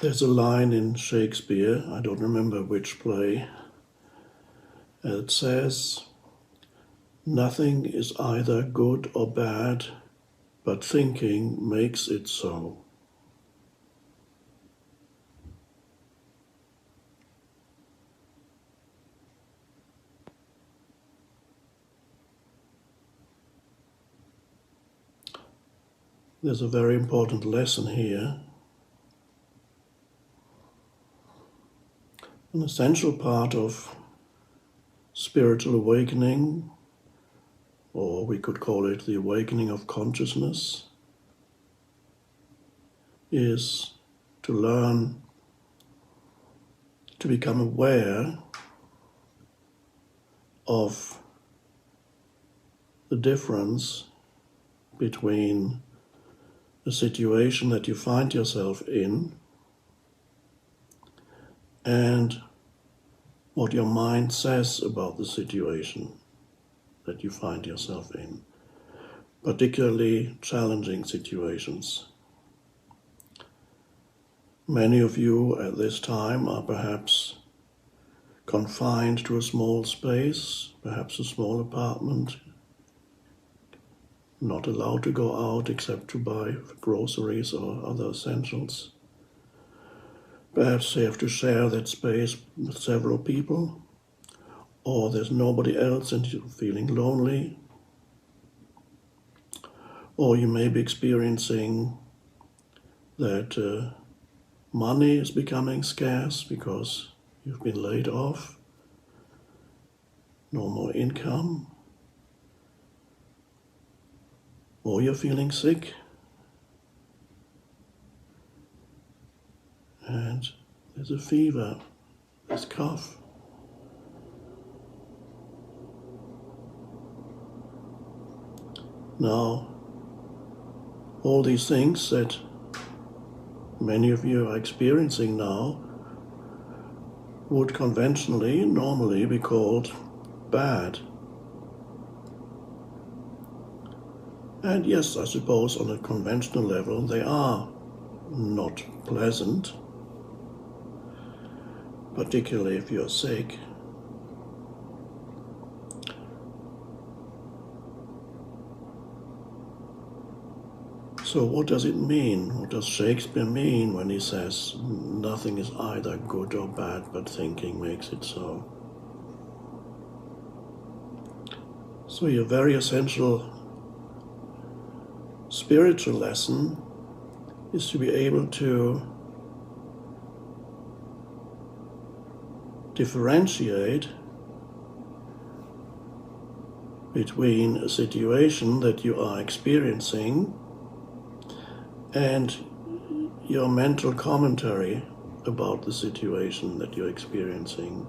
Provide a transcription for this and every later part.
There's a line in Shakespeare, I don't remember which play, it says, "Nothing is either good or bad, but thinking makes it so." There's a very important lesson here. An essential part of spiritual awakening, or we could call it the awakening of consciousness, is to learn to become aware of the difference between the situation that you find yourself in and what your mind says about the situation that you find yourself in, particularly challenging situations. Many of you at this time are perhaps confined to a small space, perhaps a small apartment, not allowed to go out except to buy groceries or other essentials. Perhaps you have to share that space with several people, or there's nobody else and you're feeling lonely, or you may be experiencing that money is becoming scarce because you've been laid off, no more income, or you're feeling sick, and there's a fever, there's cough. Now, all these things that many of you are experiencing now would conventionally, normally be called bad. And yes, I suppose on a conventional level they are not pleasant, particularly if you're sick. So what does it mean? What does Shakespeare mean when he says nothing is either good or bad, but thinking makes it so? So your very essential spiritual lesson is to be able to differentiate between a situation that you are experiencing and your mental commentary about the situation that you're experiencing,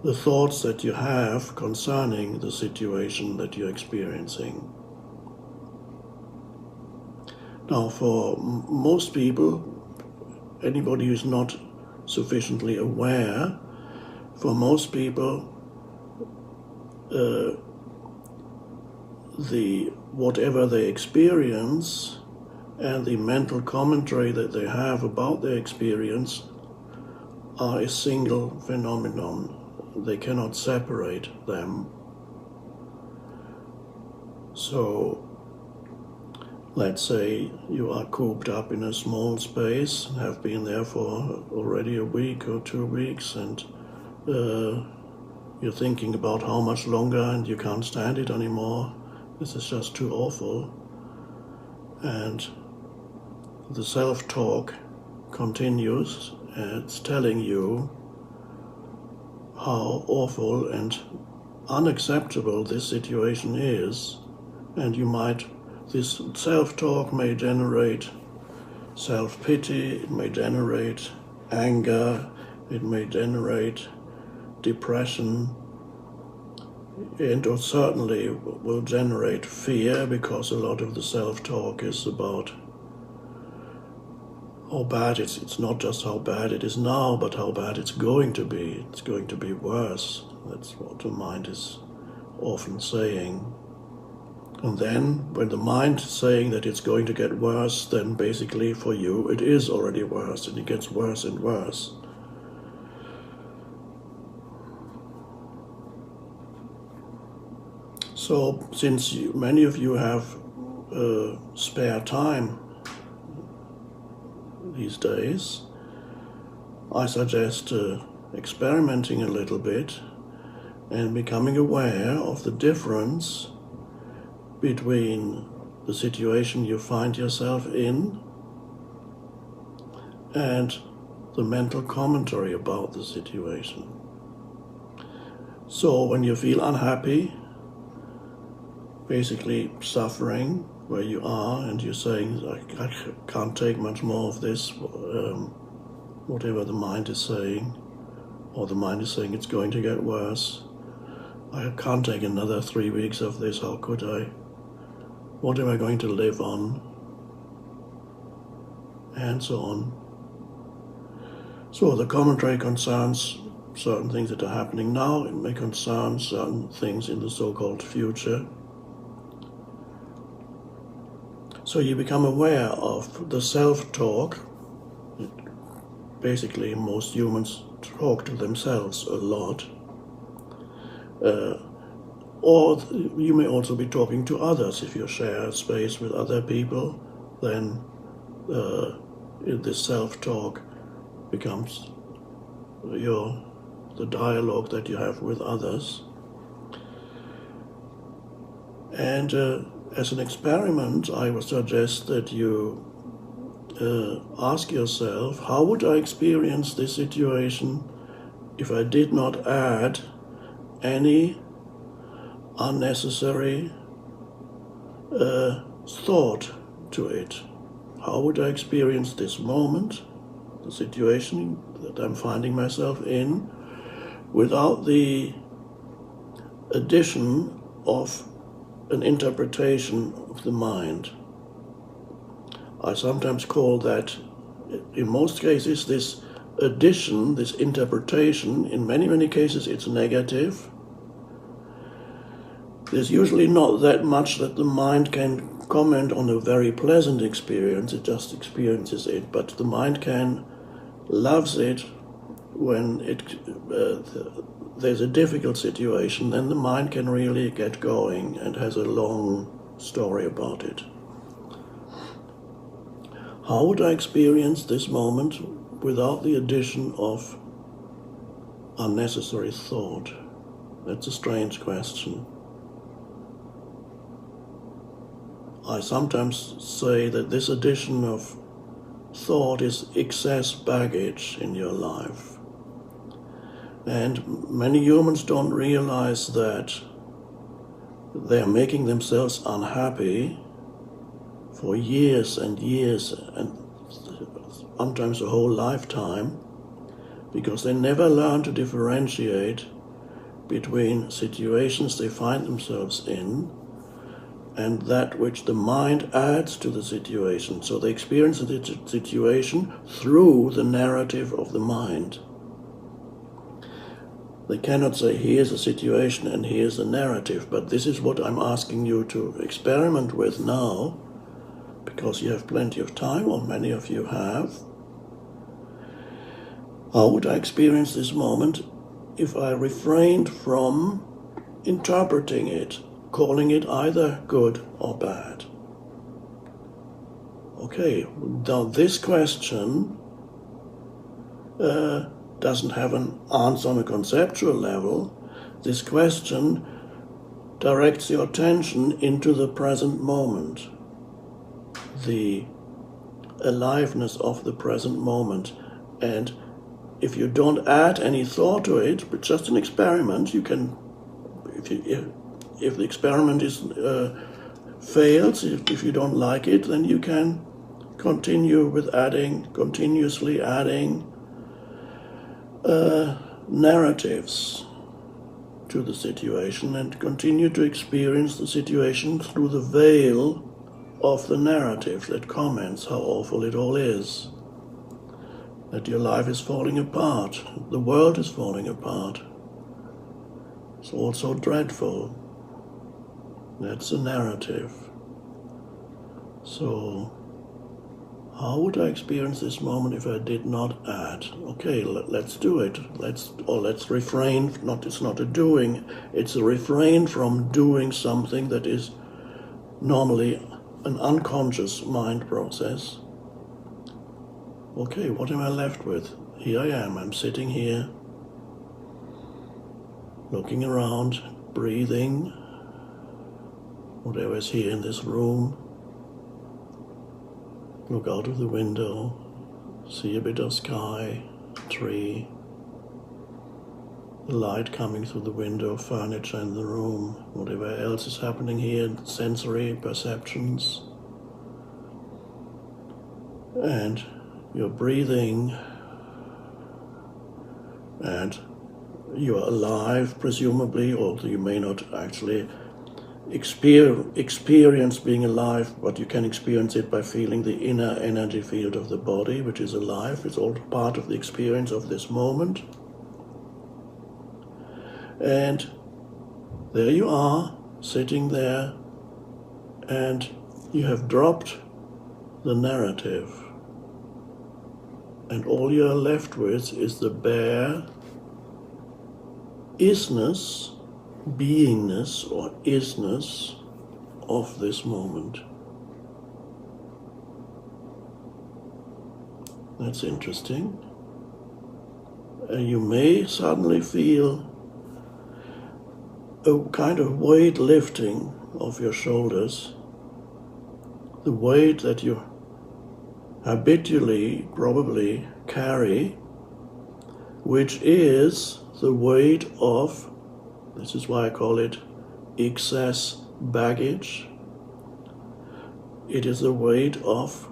the thoughts that you have concerning the situation that you're experiencing. Now, for most people, anybody who's not sufficiently aware, for most people, whatever they experience and the mental commentary that they have about their experience are a single phenomenon. They cannot separate them. So, let's say you are cooped up in a small space, have been there for already a week or 2 weeks, and you're thinking about how much longer and you can't stand it anymore. This is just too awful. And the self-talk continues, and it's telling you how awful and unacceptable this situation is, and this self-talk may generate self-pity, it may generate anger, it may generate depression, and or certainly will generate fear, because a lot of the self-talk is about how bad it's not just how bad it is now, but how bad it's going to be. It's going to be worse. That's what the mind is often saying. And then when the mind is saying that it's going to get worse, then basically for you it is already worse, and it gets worse and worse. So since many of you have spare time these days, I suggest experimenting a little bit and becoming aware of the difference between the situation you find yourself in and the mental commentary about the situation. So when you feel unhappy, basically suffering where you are, and you're saying, I can't take much more of this, whatever the mind is saying, or the mind is saying it's going to get worse. I can't take another 3 weeks of this, how could I? What am I going to live on? And so on. So the commentary concerns certain things that are happening now. It may concern certain things in the so-called future. So you become aware of the self-talk. Basically, most humans talk to themselves a lot. Or you may also be talking to others. If you share space with other people, then this self-talk becomes the dialogue that you have with others. And as an experiment, I would suggest that you ask yourself, how would I experience this situation if I did not add any unnecessary thought to it? How would I experience this moment, the situation that I'm finding myself in, without the addition of an interpretation of the mind? I sometimes call that, in most cases, this addition, this interpretation, in many cases it's negative. There's usually not that much that the mind can comment on a very pleasant experience, it just experiences it, but the mind loves it when there's a difficult situation, then the mind can really get going and has a long story about it. How would I experience this moment without the addition of unnecessary thought? That's a strange question. I sometimes say that this addition of thought is excess baggage in your life. And many humans don't realize that they're making themselves unhappy for years and years, and sometimes a whole lifetime, because they never learn to differentiate between situations they find themselves in and that which the mind adds to the situation. So they experience the situation through the narrative of the mind. They cannot say, here's a situation and here's a narrative, but this is what I'm asking you to experiment with now, because you have plenty of time, or many of you have. How would I experience this moment if I refrained from interpreting it, calling it either good or bad? Okay, now this question doesn't have an answer on a conceptual level. This question directs your attention into the present moment, the aliveness of the present moment. And if you don't add any thought to it, but just an experiment, you can, if the experiment fails, if you don't like it, then you can continue with continuously adding narratives to the situation, and continue to experience the situation through the veil of the narrative that comments how awful it all is, that your life is falling apart, the world is falling apart, it's all so dreadful. That's a narrative. So, how would I experience this moment if I did not add? Okay, let's do it. Let's refrain. It's not a doing. It's a refrain from doing something that is normally an unconscious mind process. Okay, what am I left with? Here I am. I'm sitting here, looking around, breathing, whatever is here in this room. Look out of the window, see a bit of sky, tree, the light coming through the window, furniture in the room, whatever else is happening here, sensory perceptions. And you're breathing, and you are alive, presumably, although you may not actually experience being alive, but you can experience it by feeling the inner energy field of the body, which is alive. It's all part of the experience of this moment. And there you are, sitting there, and you have dropped the narrative. And all you're left with is the bare isness, beingness or isness of this moment. That's interesting. You may suddenly feel a kind of weight lifting of your shoulders, the weight that you habitually probably carry, which is the weight of, this is why I call it excess baggage. It is the weight of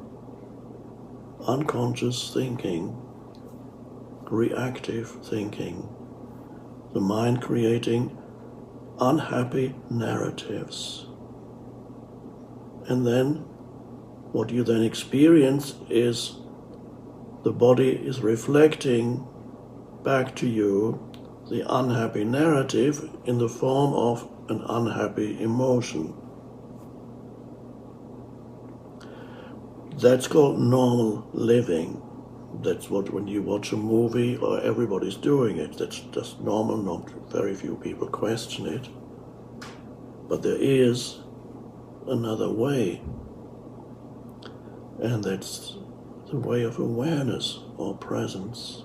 unconscious thinking, reactive thinking, the mind creating unhappy narratives. And then what you then experience is the body is reflecting back to you the unhappy narrative in the form of an unhappy emotion. That's called normal living. That's what, when you watch a movie, or everybody's doing it, that's just normal, not very few people question it. But there is another way, and that's the way of awareness or presence.